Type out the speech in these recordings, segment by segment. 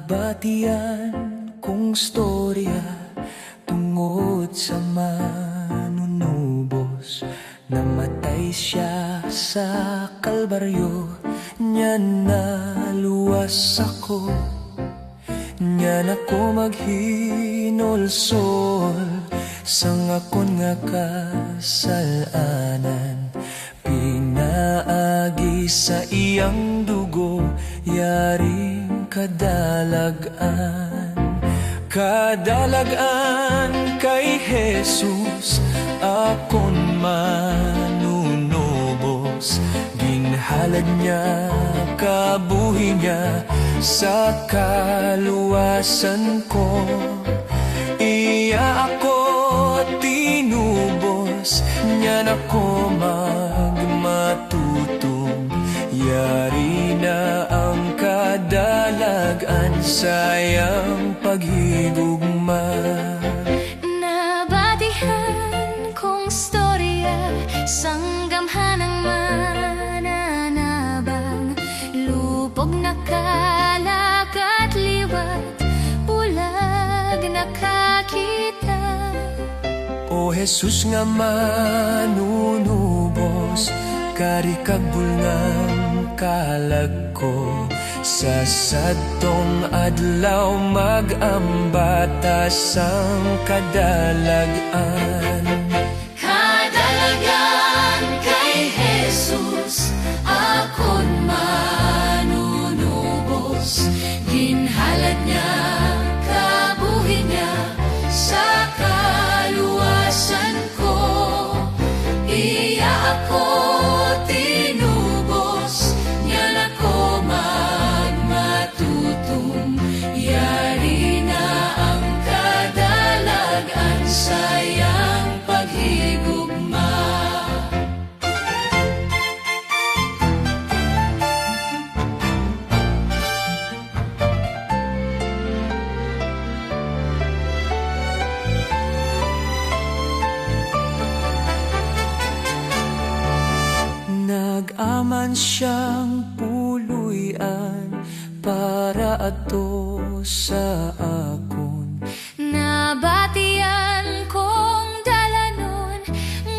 Nagbatian kong storya tungod sa manunubos. Namatay siya sa Kalbaryo, nya naluwas ako, nya nako maghinulsol sang akon nga kasalanan. Pinaagi sa iyang dugo, yaring kadalagan. Kadalagan kay Jesus akon manunubos. Ginhalad niya kabuhi niya sa kaluwasan ko. Iya ako tinubos, nya nako magmatutong. Yari na ang kadalagan sayang paghigugma. Nabatihan kong storya sang gamhanang mananabang. Lupog nakalagat liwat, bulag nakakita. O Jesus nga manunubos, karikagbul ngang kalag ko. Sa sadtong adlaw mag-ambata sang kadalagan. Kadalagan kay Jesus akon manunubos. Ginhalad niya kabuhi niya sa kaluwasan ko. Iya ako tinubos, nya nako magmatutong. Yari na ang kadalagan sayang paghigugma. Nag-aman siyang puluyan para ato sa akon. Nabatian kong dalanon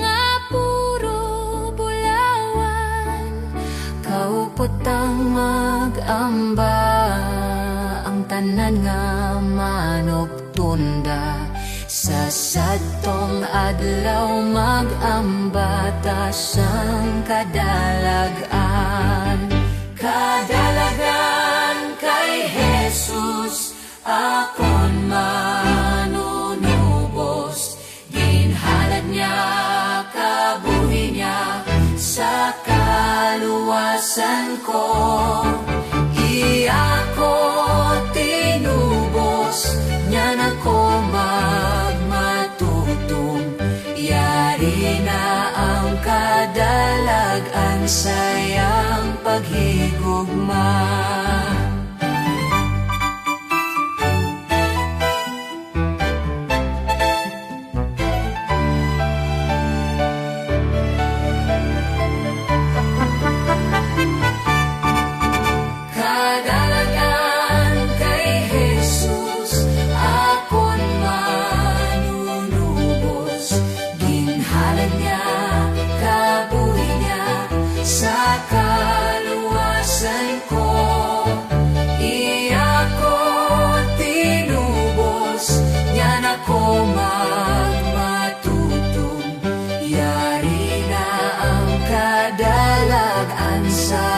nga puro bulawan. Kaupotang mag-amba ang tanan nga manuptunda. Sa sadtong adlaw mag-ambata sang kadalagan. Kadalagan kay Jesus akon manunubos. Ginhalad niya kabuhi niya sa kaluwasan ko. Iya ko tinubos, nya nako magmatutong. Yari na ang kadalagan sayang paghigugma. Sa